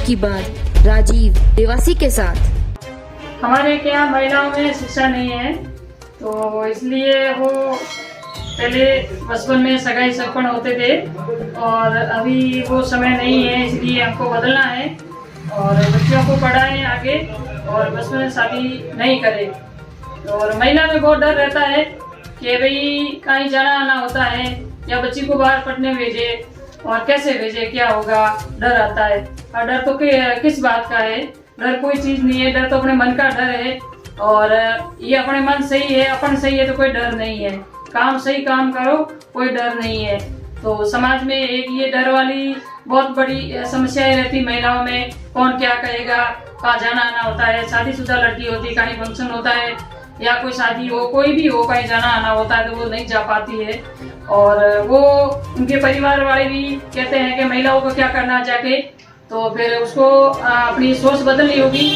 की बात राजीव देवासी के साथ। हमारे यहाँ महिलाओं में शिक्षा नहीं है, तो इसलिए वो पहले बचपन में सगाई सरपण होते थे और अभी वो समय नहीं है, इसलिए हमको बदलना है और बच्चों को पढ़ाएं आगे और बचपन में शादी नहीं करें। और महिला में बहुत डर रहता है कि भाई कहीं जाना आना होता है या बच्ची को बाहर पढ़ने भेजे और कैसे भेजे, क्या होगा, डर आता है। और डर तो किस बात का है, डर कोई चीज़ नहीं है, डर तो अपने मन का डर है। और ये अपने मन सही है, अपन सही है तो कोई डर नहीं है, काम सही काम करो, कोई डर नहीं है। तो समाज में एक ये डर वाली बहुत बड़ी समस्याएं रहती महिलाओं में, कौन क्या कहेगा, कहाँ जाना आना होता है, शादीशुदा लड़की होती है, कहीं फंक्शन होता है या कोई शादी हो, कोई भी हो, कहीं जाना आना होता है तो वो नहीं जा पाती है। और वो उनके परिवार वाले भी कहते हैं कि महिलाओं को क्या करना जाके, तो फिर उसको अपनी सोच बदलनी होगी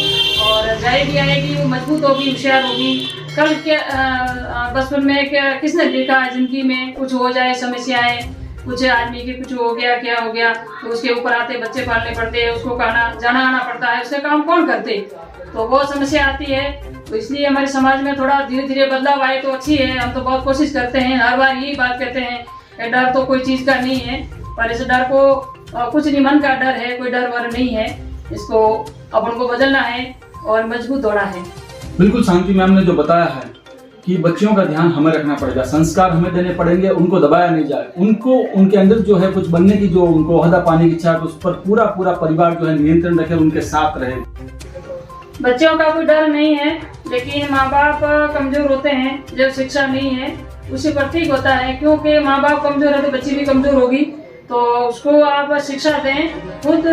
और जाएगी आएगी, वो मजबूत होगी, होशियार होगी। कल क्या बचपन में क्या किसने देखा है जिंदगी में कुछ हो जाए, समस्याएं, कुछ आदमी के कुछ हो गया, क्या हो गया, तो उसके ऊपर आते बच्चे पालने पड़ते हैं, उसको जाना आना पड़ता है, उसका काम कौन करते, तो बहुत समस्या आती है। तो इसलिए हमारे समाज में थोड़ा धीरे धीरे बदलाव आए तो अच्छी है। हम तो बहुत कोशिश करते हैं, हर बार यही बात कहते हैं कि डर तो कोई चीज़ का नहीं है, पर इस डर को कुछ नहीं, मन का डर है, कोई डर वर नहीं है। इसको अपन को बदलना है और मजबूत होना है। बिल्कुल शांति मैम ने जो बताया है कि बच्चियों का ध्यान हमें रखना पड़ेगा, संस्कार हमें देने पड़ेंगे, उनको दबाया नहीं जाए, उनको उनके अंदर जो है कुछ बनने की जो उनको ओहदा पाने की इच्छा है उस पर पूरा परिवार जो है नियंत्रण रखे, उनके साथ रहे। बच्चों का कोई डर नहीं है, लेकिन माँ बाप कमजोर होते हैं जब शिक्षा नहीं है, उसी पर ठीक होता है। क्योंकि माँ बाप कमजोर है तो बच्ची भी कमजोर होगी, तो उसको आप शिक्षा दें, खुद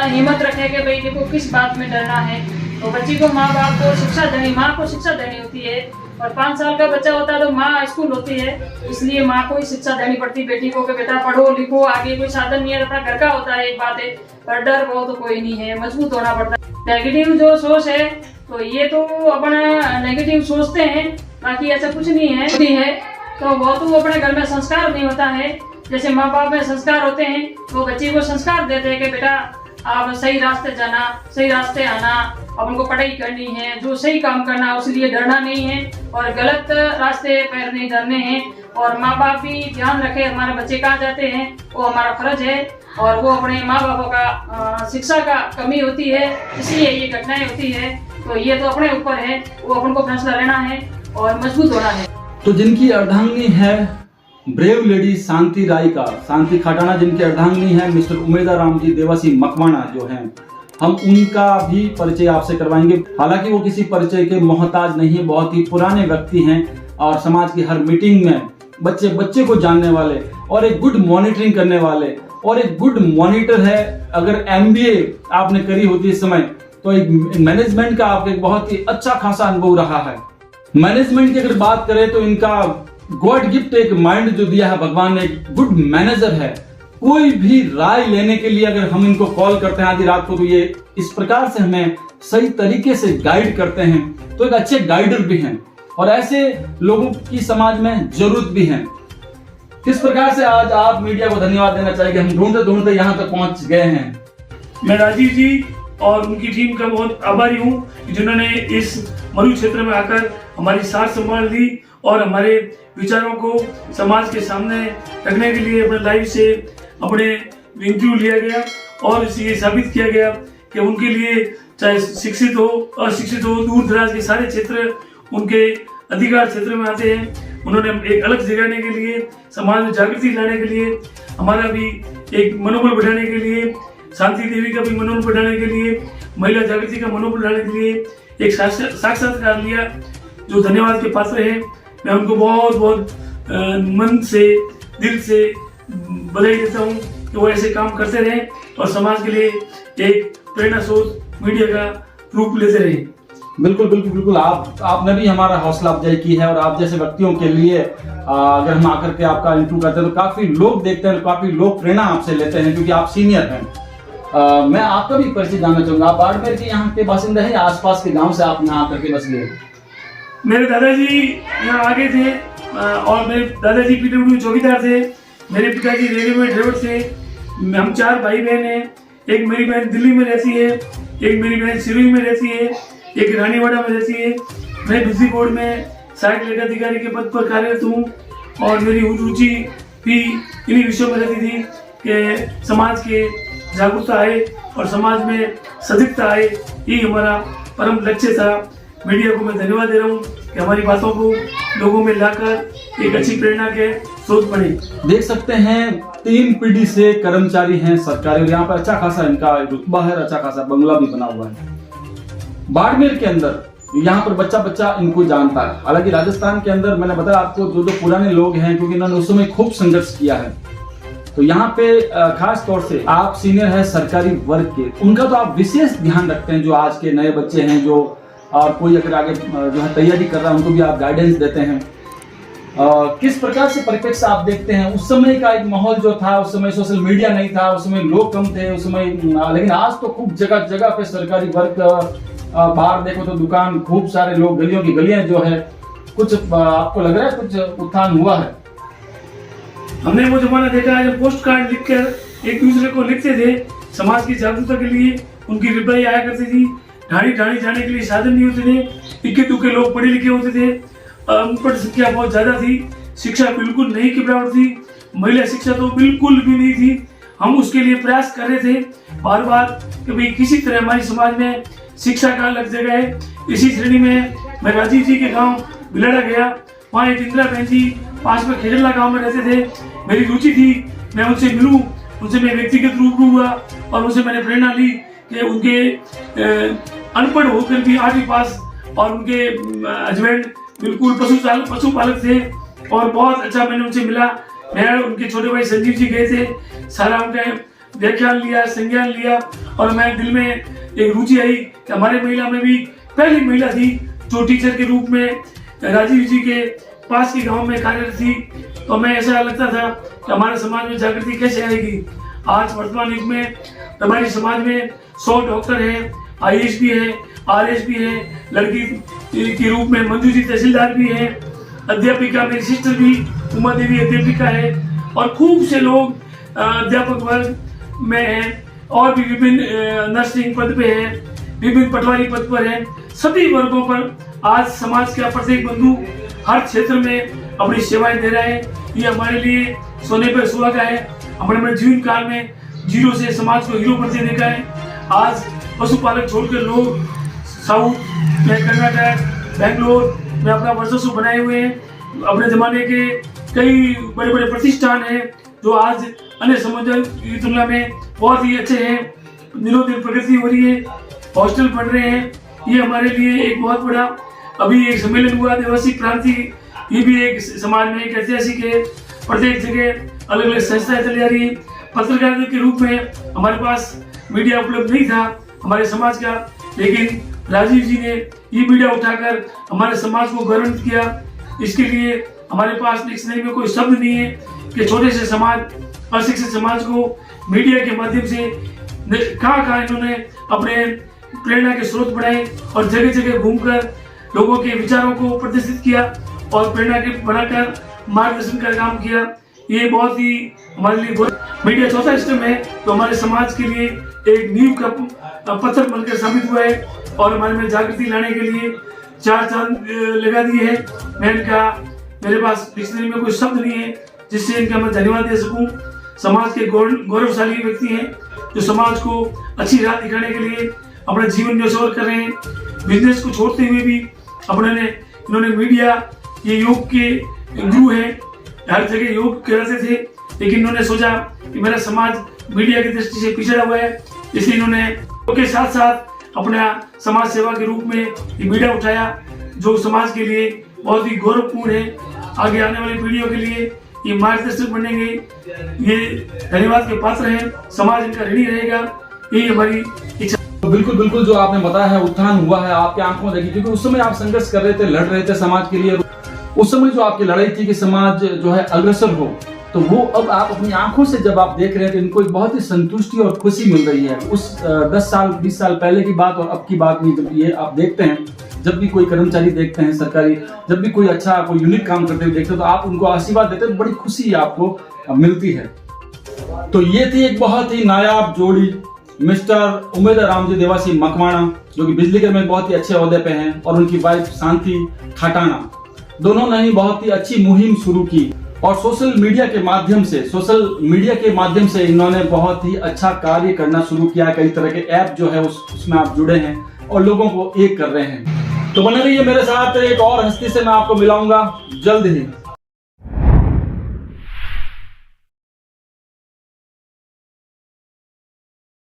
हिम्मत रखें कि भाई देखो किस बात में डरना है। तो बच्ची को माँ बाप को शिक्षा देनी, माँ को शिक्षा देनी होती है। और 5 साल का बच्चा होता है तो माँ स्कूल होती है, इसलिए माँ को ही शिक्षा देनी पड़ती है बेटी को कि बेटा पढ़ो लिखो, आगे कोई साधन नहीं है, अपना घर का होता है एक बात है, पर डर वो तो कोई नहीं है, मजबूत होना पड़ता है। नेगेटिव जो सोच है तो ये तो अपना नेगेटिव सोचते हैं, बाकी ऐसा कुछ नहीं है। तो वो तो अपने घर में संस्कार नहीं होता है, जैसे माँ बाप में संस्कार होते हैं तो बच्चे को संस्कार देते हैं कि बेटा आप सही रास्ते जाना, सही रास्ते आना, अपन को पढ़ाई करनी है, जो सही काम करना उस लिए डरना नहीं है और गलत रास्ते पैर नहीं धरने हैं। और माँ बाप भी ध्यान रखे हमारे बच्चे कहाँ जाते हैं, वो हमारा फर्ज है। और वो अपने माँ बापों का शिक्षा का कमी होती है, इसलिए ये घटनाएं होती है। तो ये तो अपने ऊपर है, वो अपन को फैसला लेना है और मजबूत होना है। तो जिनकी अर्धांगिनी है ब्रेव लेडी शांति राय का, शांति खटाना जिनकी अर्धांगिनी है मिस्टर उमेदा राम जी देवासी मकवाना जो हैं, हम उनका भी परिचय आपसे करवाएंगे। हालांकि वो किसी परिचय के मोहताज नहीं, बहुत ही पुराने व्यक्ति हैं और समाज की हर मीटिंग में बच्चे को जानने वाले और एक गुड मॉनिटरिंग करने वाले और एक गुड मॉनिटर है। अगर MBA आपने करी होती इस समय तो एक मैनेजमेंट का आपको एक बहुत ही अच्छा खासा अनुभव रहा है। मैनेजमेंट की अगर बात करें तो इनका गॉड गिफ्ट एक माइंड जो दिया है भगवान ने, गुड मैनेजर है। कोई भी राय लेने के लिए अगर हम इनको कॉल करते हैं आधी रात को तो ये इस प्रकार से हमें सही तरीके से गाइड करते हैं, तो एक अच्छे गाइडर भी हैं और ऐसे लोगों की समाज में जरूरत भी है। किस प्रकार से आज आप मीडिया को धन्यवाद देना चाहिए, हम ढूंढते यहाँ तक पहुंच गए हैं। मैं राजीव जी और उनकी टीम का बहुत आभारी हूँ जिन्होंने इस मरु क्षेत्र में आकर हमारी साथ संभाल दी और हमारे विचारों को समाज के सामने रखने के लिए अपने लाइव से अपने इंटरव्यू लिया गया और ये साबित किया गया कि उनके लिए चाहे शिक्षित हो अशिक्षित हो, दूर दराज के सारे क्षेत्र उनके अधिकार क्षेत्र में आते हैं। उन्होंने एक अलग जगाने के लिए, समाज में जागृति लाने के लिए, हमारा भी एक मनोबल बढ़ाने के लिए, शांति देवी का भी मनोबल बढ़ाने के लिए, महिला जागृति का मनोबल बढ़ाने के लिए एक साक्षात्कार लिया जो धन्यवाद के पात्र है। मैं उनको बहुत बहुत मन से, दिल से बधाई देता हूँ कि वो ऐसे काम करते रहें और समाज के लिए एक प्रेरणा स्रोत मीडिया का रूप लेते रहें। बिल्कुल बिल्कुल बिल्कुल, आपने भी हमारा हौसला अफजाई की है और आप जैसे व्यक्तियों के लिए अगर हम आकर के आपका इंटरव्यू करते हैं तो काफी लोग देखते हैं, काफी लोग प्रेरणा आपसे लेते हैं क्योंकि आप सीनियर हैं। मैं आपका भी परिचय जानना चाहूंगा, आप बाड़मेर के यहाँ के बासिंदा हैं या आसपास के गांव से आप यहाँ आकर के बस गए? मेरे दादाजी यहाँ आगे थे और मेरे दादाजी PWD चौकीदार थे, मेरे पिताजी रेलवे में ड्राइवर थे। हम 4 भाई बहन हैं। एक मेरी बहन दिल्ली में रहती है, एक मेरी बहन सिरोही में रहती है, एक रानीवाड़ा में रहती है। मैं बिजली बोर्ड में सहायक लेखाधिकारी के पद पर कार्यरत हूँ और मेरी रुचि भी इन्हीं विषयों में रहती थी कि समाज के जागरूकता आए और समाज में सजगता आए, यही हमारा परम लक्ष्य था। मीडिया को मैं धन्यवाद दे रहा हूँ कि हमारी बातों को लोगों में लाकर एक अच्छी प्रेरणा के स्रोत बने। देख सकते हैं 3 पीढ़ी से कर्मचारी हैं सरकारी और यहाँ पर अच्छा खासा इनका रुतबा है, अच्छा खासा बंगला भी बना हुआ है। बाड़मेर के अंदर यहाँ पर बच्चा बच्चा इनको जानता है। हालांकि राजस्थान के अंदर मैंने बताया आपको जो पुराने लोग हैं, क्योंकि इन्होंने उस समय खूब संघर्ष किया है, तो यहाँ पे खास तौर से आप सीनियर है सरकारी वर्ग के, उनका तो आप विशेष ध्यान रखते हैं। जो आज के नए बच्चे हैं जो और कोई अगर आगे जो है तैयारी कर रहा है, उनको भी आप गाइडेंस देते हैं। किस प्रकार से परिप्रेक्ष्य आप देखते हैं? उस समय का एक माहौल जो था, उस समय सोशल मीडिया नहीं था, उस समय लोग कम थे उस समय, लेकिन आज तो खूब जगह जगह पे सरकारी वर्ग, बाहर देखो तो दुकान, खूब सारे लोग, गलियों की गलियां जो है, कुछ आपको लग रहा है कुछ उत्थान हुआ है? हमने वो जमाना देखा है जब पोस्ट कार्ड लिखकर एक दूसरे को लिखते थे समाज की जागरूकता के लिए, उनकी रिप्लाई आया करती थी। ढाणी जाने के लिए साधन नहीं होते थे, इक्के दुक्के लोग पढ़े लिखे होते थे, अनपढ़ संख्या बहुत ज्यादा थी, शिक्षा बिल्कुल नहीं की बराबर थी, महिला शिक्षा तो बिल्कुल भी नहीं थी। हम उसके लिए प्रयास कर रहे थे बार बार कि भाई किसी तरह हमारी समाज में शिक्षा का अलग जगह है। इसी श्रेणी में मैं राजीव जी के गांव बिलाड़ा गया, वहाँ एक इंदिरा बहन जी पास में खेजड़ला गांव में रहते थे। मेरी रुचि थी मैं उनसे मिलूं, उनसे मैं व्यक्तिगत रूबरू हुआ और उनसे मैंने प्रेरणा ली कि उनके अनपढ़ होकर भी 8वीं पास और उनके हस्बैंड बिल्कुल पशुपालक थे और बहुत अच्छा मैंने उनसे मिला। मैं उनके छोटे भाई संजीव जी गए थे, सारा उनका व्याख्यान लिया, संज्ञान लिया और मैं दिल में एक रुचि आई कि हमारे महिला में भी पहली महिला थी जो टीचर के रूप में राजीव जी के पास के गांव में कार्यरत थी। तो हमें ऐसा लगता था कि हमारे समाज में जागृति कैसे आएगी। आज वर्तमान युग में हमारे समाज में 100 डॉक्टर हैं, IAS भी है, RS भी है, लड़की के रूप में मंजू जी तहसीलदार भी है, अध्यापिका मेरी सिस्टर भी उमा देवी अध्यापिका है और खूब से लोग अध्यापक वर्ग में हैं और भी विभिन्न नर्सिंग पद पे हैं, विभिन्न पटवारी पद पर हैं। सभी वर्गों पर आज समाज का प्रत्येक बंधु हर क्षेत्र में अपनी सेवाएं दे रहा है। ये हमारे लिए सोने पर सुहागा है। हमारे जीवन काल में जीरो से समाज को हीरो बनते देखा है। आज पशुपालक छोड़कर लोग साउथ में, कर्नाटक, बेंगलोर में अपना वर्चस्व बनाए हुए हैं। अपने जमाने के कई बड़े बड़े प्रतिष्ठान हैं जो आज अन्य समाजों की तुलना में बहुत ही अच्छे हैं। दिनों दिन प्रगति हो रही है, हॉस्टल बढ़ रहे हैं। ये हमारे लिए एक बहुत बड़ा, अभी एक सम्मेलन हुआ आदिवासी क्रांति, ये भी एक समाज में एक ऐतिहासिक है। प्रत्येक जगह अलग अलग संस्थाएं चली जा रही है। पत्रकारिता के रूप में हमारे पास मीडिया उपलब्ध नहीं था हमारे समाज का, लेकिन राजीव जी ने ये मीडिया उठाकर हमारे समाज को गौरवान्वित किया। इसके लिए हमारे पास डिक्शनरी में कोई शब्द नहीं है कि छोटे से समाज, अशिक्षित समाज को मीडिया के माध्यम से कहाँ इन्होंने अपने प्रेरणा के स्रोत बढ़ाए और जगह जगह घूमकर लोगों के विचारों को प्रदर्शित किया और प्रेरणा के बनाकर मार्गदर्शन का काम किया। ये बहुत ही हमारे लिए मीडिया चौथा सिस्टम है तो हमारे समाज के लिए एक नींव का पत्थर बनकर साबित हुआ है और हमारे में जागृति लाने के लिए 4 चांद लगा दिए हैं। मेरे पास डिक्शनरी में कोई शब्द नहीं है जिससे इनका मैं धन्यवाद दे सकूं। समाज के गौरवशाली व्यक्ति हैं जो समाज को अच्छी राह दिखाने के लिए अपना जीवन न्यौछावर कर रहे हैं। बिजनेस को छोड़ते हुए भी इन्होंने मीडिया, ये योग के गुरु हैं, हर जगह योग कराते थे, लेकिन इन्होंने सोचा कि मेरा समाज मीडिया की दृष्टि से पिछड़ा हुआ है, इसलिए इन्होंने योग के साथ साथ अपना समाज सेवा के रूप में ये मीडिया उठाया जो समाज के लिए बहुत ही गौरवपूर्ण है। आगे आने वाली पीढ़ियों के लिए ये मार्गदर्शक बनेंगे, ये धन्यवाद के पात्र हैं, समाज इनका ऋणी रहेगा, यही हमारी इच्छा। तो बिल्कुल जो आपने बताया है उत्थान हुआ है, आपके आंखों में देखी, क्योंकि उस समय आप संघर्ष कर रहे थे, लड़ रहे थे समाज के लिए। उस समय जो आपकी लड़ाई थी कि समाज जो है अग्रसर हो, तो वो अब आप अपनी आंखों से जब आप देख रहे हैं तो इनको एक बहुत ही संतुष्टि और खुशी मिल रही है। उस 10 साल 20 साल पहले की बात और अब की बात नहीं, जब ये आप देखते हैं, जब भी कोई कर्मचारी देखते हैं सरकारी, जब भी कोई अच्छा कोई यूनिक काम करते हुए देखते हैं तो आप उनको आशीर्वाद देते हैं, बड़ी खुशी आपको मिलती है। तो ये थी एक बहुत ही नायाब जोड़ी मिस्टर उमेदा राम जी देवासी मकवाना, जो कि बिजलीघर में बहुत ही अच्छे ओहदे पे हैं, और उनकी वाइफ शांति खाटाना, दोनों ने ही बहुत ही अच्छी मुहिम शुरू की और सोशल मीडिया के माध्यम से इन्होंने बहुत ही अच्छा कार्य करना शुरू किया। कई तरह के ऐप जो है उसमें आप जुड़े हैं और लोगों को एक कर रहे हैं। तो बने रहिए मेरे साथ, एक और हस्ती से मैं आपको मिलाऊंगा जल्द ही।